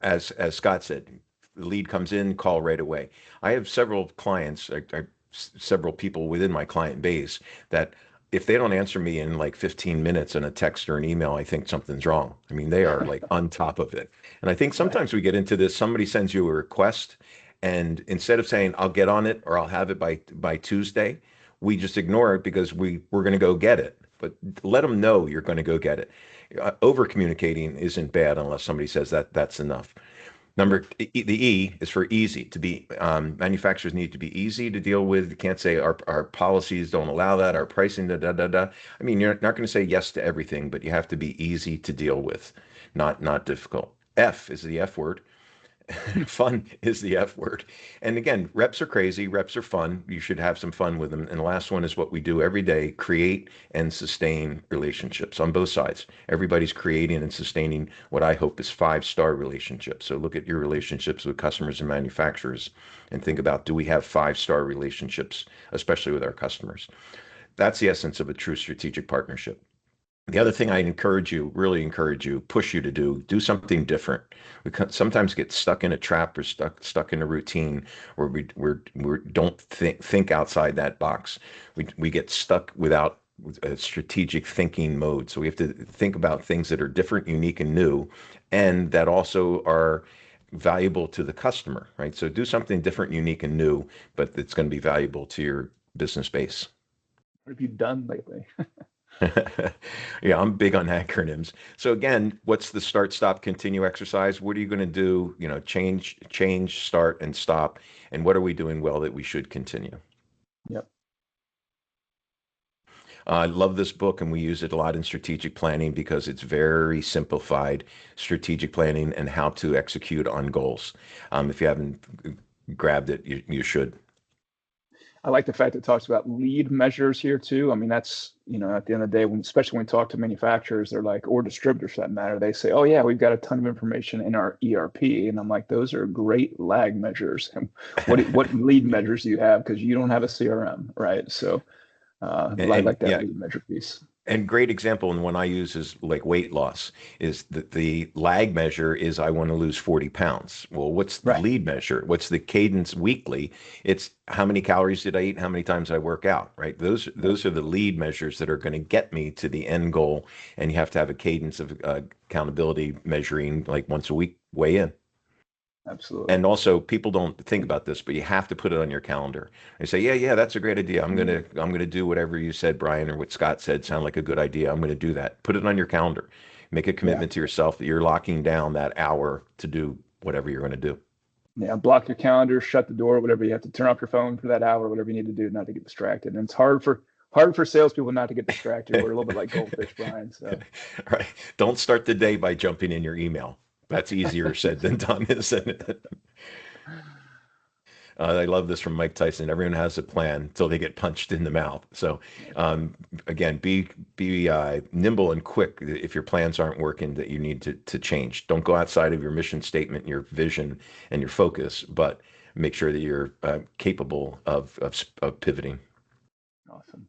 As Scott said, the lead comes in, call right away. I have several clients, several people within my client base that if they don't answer me in like 15 minutes in a text or an email, I think something's wrong. I mean, they are like on top of it. And I think Right. sometimes we get into this, somebody sends you a request And instead of saying, I'll get on it or I'll have it by Tuesday, we just ignore it because we're going to go get it. But let them know you're going to go get it. Over communicating isn't bad unless somebody says that that's enough. The E is for easy to be. Manufacturers need to be easy to deal with. You can't say our policies don't allow that, our pricing, da da da da. I mean, you're not going to say yes to everything, but you have to be easy to deal with, not difficult. F is the F word. Fun is the F word. And again, reps are crazy, reps are fun. You should have some fun with them. And the last one is what we do every day, create and sustain relationships on both sides. Everybody's creating and sustaining what I hope is 5-star relationships. So look at your relationships with customers and manufacturers and think about, do we have 5-star relationships, especially with our customers? That's the essence of a true strategic partnership. The other thing I really encourage you, push you to do something different. We sometimes get stuck in a trap or stuck in a routine where we don't think outside that box. We get stuck without a strategic thinking mode. So we have to think about things that are different, unique, and new, and that also are valuable to the customer, right? So do something different, unique, and new, but it's going to be valuable to your business base. What have you done lately? Yeah, I'm big on acronyms. So again, what's the start, stop, continue exercise? What are you going to do? Change, start, and stop. And what are we doing well that we should continue? Yep. I love this book, and we use it a lot in strategic planning because it's very simplified strategic planning and how to execute on goals. If you haven't grabbed it, you should. I like the fact that it talks about lead measures here too. I mean, that's, at the end of the day, especially when we talk to manufacturers, they're like, or distributors for that matter, they say, oh yeah, we've got a ton of information in our ERP. And I'm like, those are great lag measures. And what lead measures do you have? Because you don't have a CRM, right? So I like that lead measure piece. And great example, and one I use is like weight loss, is the lag measure is I want to lose 40 pounds. Well, what's the lead measure? What's the cadence weekly? It's how many calories did I eat? How many times I work out, right? Those are the lead measures that are going to get me to the end goal. And you have to have a cadence of accountability measuring like once a week, weigh in. Absolutely. And also, people don't think about this, but you have to put it on your calendar. They say, yeah, that's a great idea. I'm gonna do whatever you said, Brian, or what Scott said. Sound like a good idea. I'm gonna do that. Put it on your calendar. Make a commitment to yourself that you're locking down that hour to do whatever you're gonna do. Yeah, block your calendar, shut the door, whatever you have to, turn off your phone for that hour, whatever you need to do, not to get distracted. And it's hard for salespeople not to get distracted. We're a little bit like goldfish, Brian. So right. Don't start the day by jumping in your email. That's easier said than done, isn't it? I love this from Mike Tyson. Everyone has a plan until they get punched in the mouth. So again, be nimble and quick if your plans aren't working that you need to change. Don't go outside of your mission statement, your vision, and your focus, but make sure that you're capable of pivoting. Awesome.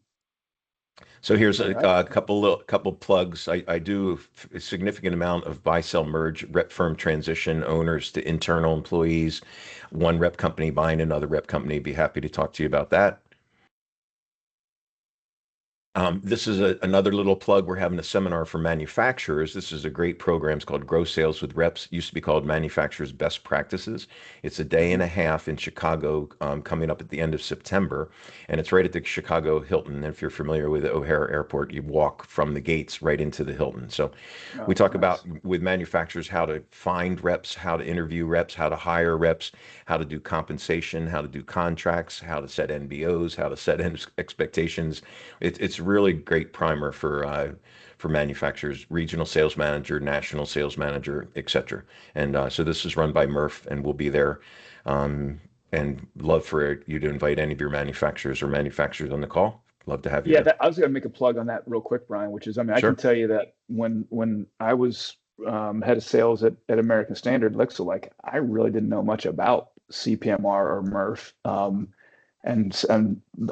So here's a couple plugs. I do a significant amount of buy, sell, merge, rep firm transition, owners to internal employees, one rep company buying another rep company. Be happy to talk to you about that. This is another little plug. We're having a seminar for manufacturers. This is a great program. It's called Grow Sales with Reps. It used to be called Manufacturers Best Practices. It's a day and a half in Chicago coming up at the end of September. And it's right at the Chicago Hilton. And if you're familiar with the O'Hare Airport, you walk from the gates right into the Hilton. So we talk about with manufacturers how to find reps, how to interview reps, how to hire reps, how to do compensation, how to do contracts, how to set NBOs, how to set expectations. It's really great primer for manufacturers, regional sales manager, national sales manager, etc. And so this is run by Murph, and we'll be there. And love for you to invite any of your manufacturers on the call. Love to have you. Yeah, I was going to make a plug on that real quick, Brian, which is, I mean, I can tell you that when I was head of sales at American Standard, like I really didn't know much about CPMR or Murph. And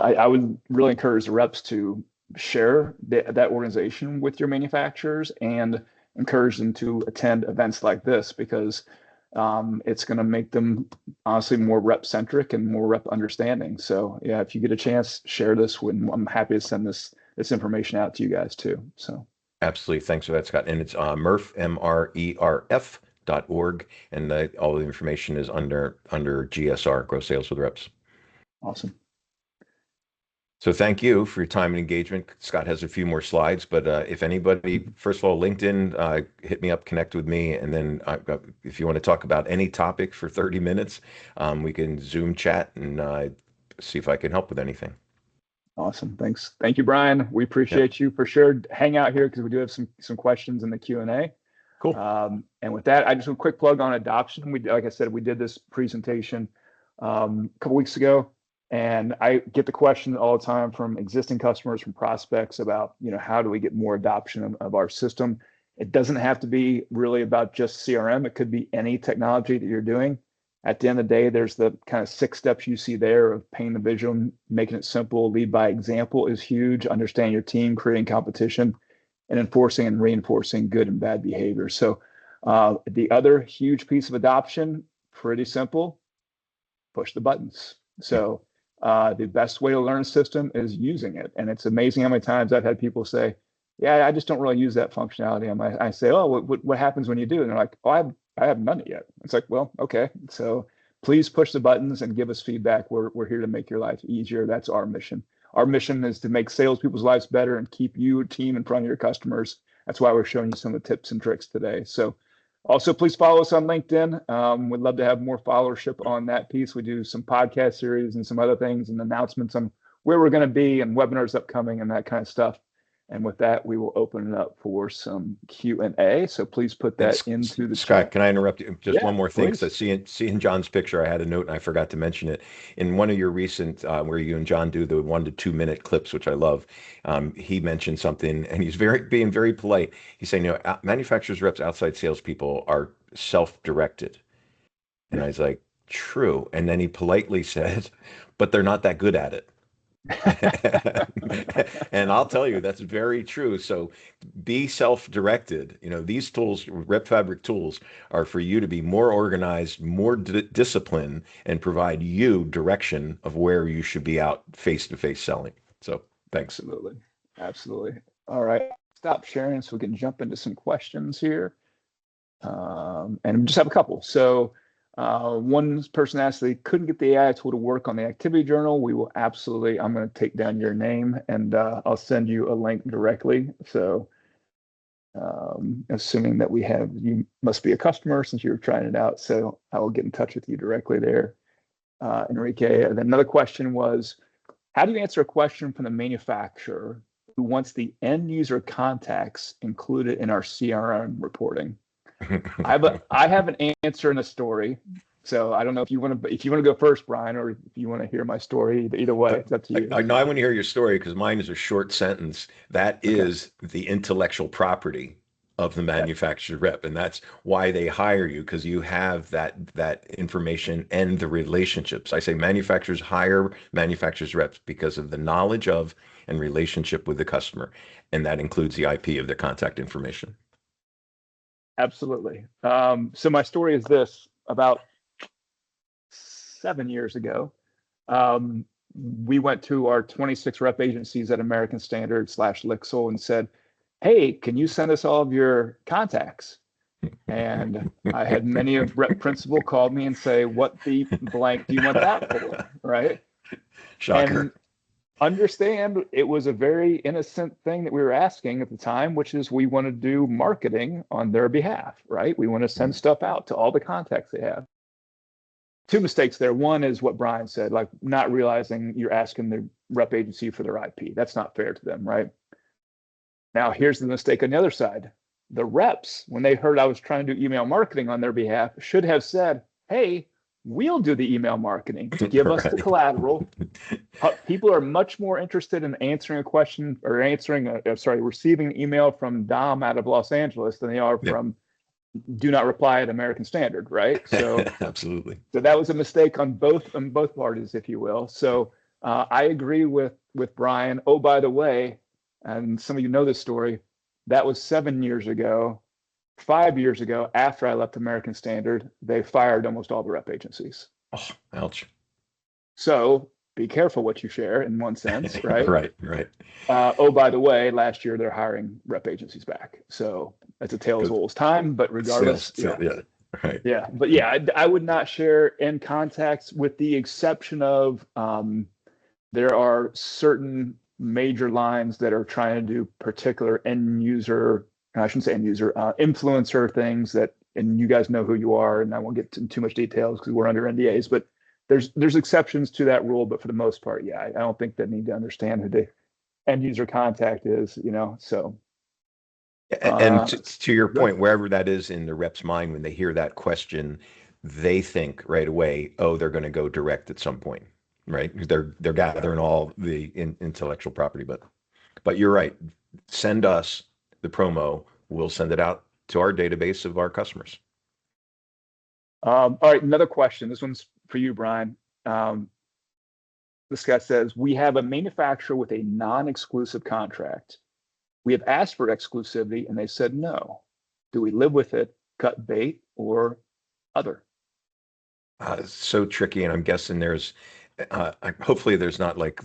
I would really encourage the reps to share that organization with your manufacturers and encourage them to attend events like this, because it's going to make them honestly more rep centric and more rep understanding. So yeah, if you get a chance, share this. I'm happy to send this information out to you guys too. So absolutely, thanks for that, Scott. And it's Murph, MRERF repfabric.org, and all the information is under GSR, Grow Sales with Reps. Awesome. So thank you for your time and engagement. Scott has a few more slides, but if anybody, first of all, LinkedIn, hit me up, connect with me. And then if you want to talk about any topic for 30 minutes, we can Zoom chat and see if I can help with anything. Awesome. Thanks. Thank you, Bryan. We Yeah. appreciate you for sure. Hang out here because we do have some questions in the Q&A. Cool. And with that, I just want a quick plug on adoption. Like I said, we did this presentation a couple weeks ago, and I get the question all the time from existing customers, from prospects about, how do we get more adoption of our system? It doesn't have to be really about just CRM. It could be any technology that you're doing. At the end of the day, there's the kind of 6 steps you see there of painting the vision, making it simple, lead by example is huge, understanding your team, creating competition, and enforcing and reinforcing good and bad behavior. So the other huge piece of adoption, pretty simple, push the buttons. So the best way to learn a system is using it. And it's amazing how many times I've had people say, yeah, I just don't really use that functionality. And I say, oh, what happens when you do? And they're like, oh, I haven't done it yet. It's like, well, okay. So please push the buttons and give us feedback. We're here to make your life easier. That's our mission. Our mission is to make salespeople's lives better and keep your team in front of your customers. That's why we're showing you some of the tips and tricks today. So also, please follow us on LinkedIn. We'd love to have more followership on that piece. We do some podcast series and some other things and announcements on where we're going to be and webinars upcoming and that kind of stuff. And with that, we will open it up for some Q&A. So please put that into the Scott, chat. can I interrupt you? Just one more thing. Please. So seeing John's picture, I had a note and I forgot to mention it. In one of your recent, where you and John do the 1 to 2 minute clips, which I love, he mentioned something and he's being very polite. He's saying, manufacturers, reps, outside salespeople are self-directed. And I was like, true. And then he politely said, but they're not that good at it. And I'll tell you, that's very true. So be self-directed. These tools, Repfabric tools, are for you to be more organized, more disciplined, and provide you direction of where you should be out face-to-face selling. So thanks. Absolutely. All right. Stop sharing so we can jump into some questions here. And we just have a couple. So one person asked, they couldn't get the AI tool to work on the activity journal. We will absolutely, I'm going to take down your name and I'll send you a link directly. So assuming that you must be a customer since you're trying it out. So I will get in touch with you directly there, Enrique. And then another question was, how do you answer a question from the manufacturer who wants the end user contacts included in our CRM reporting? I have an answer and a story. So I don't know if you want to go first, Bryan, or if you want to hear my story. Either way, it's up to you. I want to hear your story because mine is a short sentence. That is the intellectual property of the manufacturer rep, and that's why they hire you, because you have that information and the relationships. I say manufacturers hire manufacturers reps because of the knowledge of and relationship with the customer, and that includes the IP of their contact information. Absolutely. So my story is this: about 7 years ago, we went to our 26 rep agencies at American Standard / Lixil and said, hey, can you send us all of your contacts? And I had many of rep principal called me and say, what the blank do you want that for? Right? Shocker. And understand, it was a very innocent thing that we were asking at the time, which is we want to do marketing on their behalf, right? We want to send stuff out to all the contacts they have. 2 mistakes there. One is what Bryan said, like not realizing you're asking the rep agency for their IP. That's not fair to them, right? Now, here's the mistake on the other side. The reps, when they heard I was trying to do email marketing on their behalf, should have said, hey, we'll do the email marketing. Give us the collateral. People are much more interested in answering a question or receiving an email from Dom out of Los Angeles than they are from do not reply at American Standard, right? So absolutely. So that was a mistake on both parties, if you will. So I agree with Bryan. Oh, by the way, and some of you know this story, that was 7 years ago. 5 years ago, after I left American Standard, they fired almost all the rep agencies. Oh, ouch. So be careful what you share in one sense, right? Right. Oh, by the way, last year they're hiring rep agencies back. So that's a tale as old as time, but regardless. Right. Yeah, but yeah, I would not share end contacts with the exception of there are certain major lines that are trying to do particular end user, I shouldn't say end user, influencer things that, and you guys know who you are, and I won't get into too much details because we're under NDAs, but there's exceptions to that rule, but for the most part, yeah, I don't think they need to understand who the end user contact is, so. And Uh, to your Good. point, wherever that is in the rep's mind, when they hear that question, they think right away, oh, they're going to go direct at some point, right? They're gathering all the intellectual property, but you're right. Send us the promo. We'll send it out to our database of our customers. All right, another question. This one's for you, Bryan. Um, this guy says, we have a manufacturer with a non-exclusive contract. We have asked for exclusivity and they said no. Do we live with it, cut bait, or other? So tricky, and I'm guessing hopefully there's not like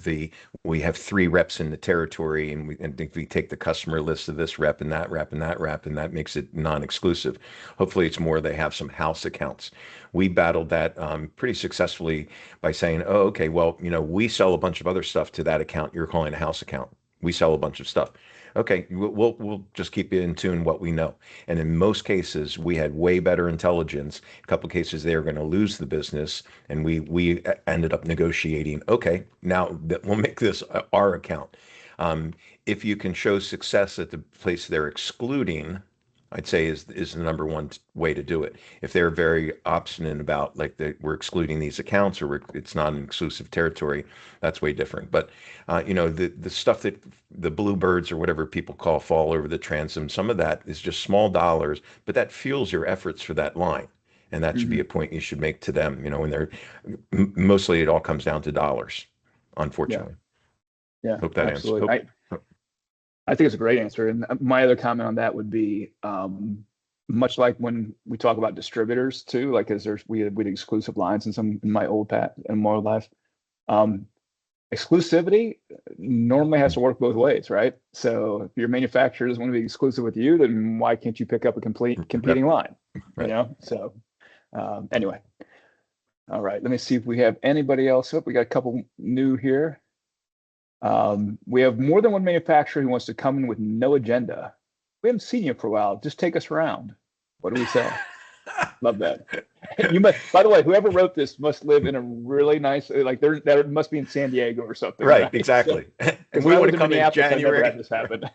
we have three reps in the territory, and think we take the customer list of this rep and that rep and that rep, and that makes it non-exclusive. Hopefully, it's more they have some house accounts. We battled that pretty successfully by saying, oh, okay, well, we sell a bunch of other stuff to that account. You're calling a house account. We sell a bunch of stuff. Okay, we'll just keep in tune what we know. And in most cases, we had way better intelligence. A couple of cases, they were going to lose the business, and we ended up negotiating. Okay, now we'll make this our account. If you can show success at the place they're excluding, I'd say is the number one way to do it. If they're very obstinate about like we're excluding these accounts or it's not an exclusive territory, that's way different. But the stuff that the bluebirds or whatever people call fall over the transom, some of that is just small dollars, but that fuels your efforts for that line. And that should be a point you should make to them, when they're mostly it all comes down to dollars, Yeah, unfortunately. yeah, Hope that answers. absolutely. I think it's a great answer. And my other comment on that would be much like when we talk about distributors too, like as we had exclusive lines in my old life. Um, exclusivity normally has to work both ways, right? So if your manufacturer doesn't want to be exclusive with you, then why can't you pick up a complete competing line? Right. So anyway, all right. Let me see if we have anybody else. We got a couple new here. We have more than one manufacturer who wants to come in with no agenda. We haven't seen you for a while. Just take us around. What do we sell? Love that. You must, by the way, whoever wrote this must live in a really nice, like that must be in San Diego or something. Right, exactly. Because we when I want lived to in come in Minneapolis, I never January. had this happen.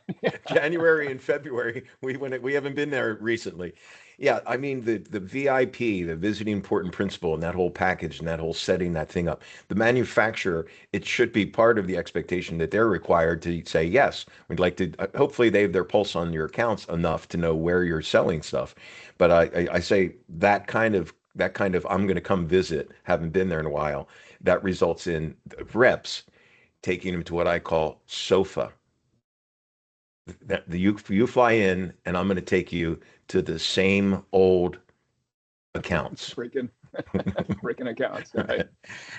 January and February. We haven't been there recently. Yeah, I mean the VIP, the visiting important principal, and that whole package and that whole setting that thing up. The manufacturer, it should be part of the expectation that they're required to say yes. We'd like to. Hopefully, they have their pulse on your accounts enough to know where you're selling stuff. But I say that kind of I'm going to come visit. Haven't been there in a while. That results in reps taking them to what I call sofa. That you fly in, and I'm going to take you to the same old accounts. freaking accounts. Right?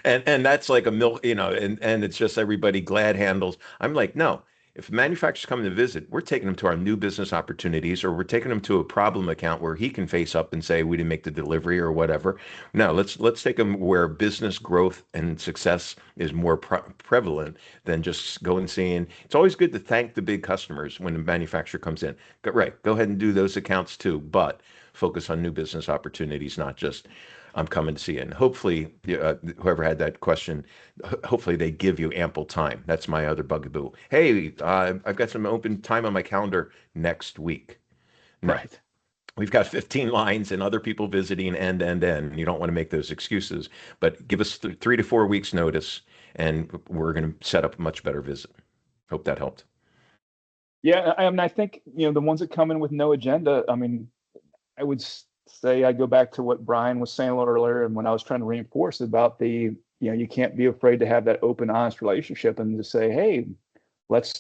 And that's like a milk, and it's just everybody glad handles. I'm like, no. If a manufacturer's coming to visit, we're taking them to our new business opportunities, or we're taking them to a problem account where he can face up and say we didn't make the delivery or whatever. No, let's take them where business growth and success is more prevalent than just going and seeing. It's always good to thank the big customers when the manufacturer comes in. Right, go ahead and do those accounts too, but focus on new business opportunities, not just I'm coming to see you. And hopefully, whoever had that question, hopefully they give you ample time. That's my other bugaboo. Hey, I've got some open time on my calendar next week. No, Right. we've got 15 lines and other people visiting and you don't want to make those excuses, but give us 3 to 4 weeks notice and we're going to set up a much better visit. Hope that helped. Yeah, I mean, I think the ones that come in with no agenda. I mean, I would say I go back to what Bryan was saying a little earlier, and when I was trying to reinforce about you can't be afraid to have that open, honest relationship and to say, hey, what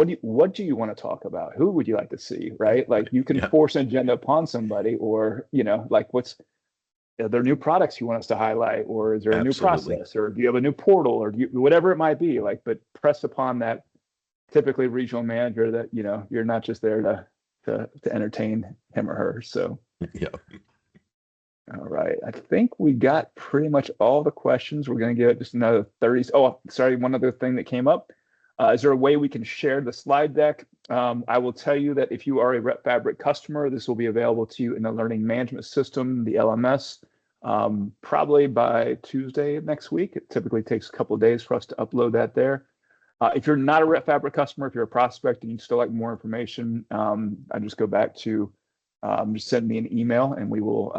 do you want to talk about? Who would you like to see? Right? Like you can force an agenda upon somebody, or like what's are there new products you want us to highlight, or is there a new process, or do you have a new portal, or whatever it might be. Like, but press upon that typically regional manager that you're not just there to entertain him or her. So Yeah. All right. I think we got pretty much all the questions. We're going to give it just another 30. Oh, sorry. One other thing that came up. Is there a way we can share the slide deck? I will tell you that if you are a Repfabric customer, this will be available to you in the learning management system, the LMS, probably by Tuesday of next week. It typically takes a couple of days for us to upload that there. If you're not a Repfabric customer, if you're a prospect and you still like more information, I just go back to just send me an email and we will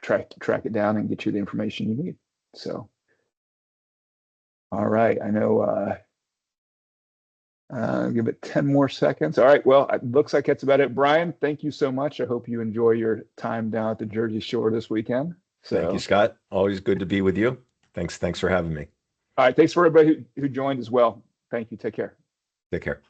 track it down and get you the information you need. So, all right, I know. Give it 10 more seconds. All right, well, it looks like that's about it. Bryan, thank you so much. I hope you enjoy your time down at the Jersey Shore this weekend. Thank you, Scott. Always good to be with you. Thanks for having me. All right, thanks for everybody who joined as well. Thank you. Take care. Take care.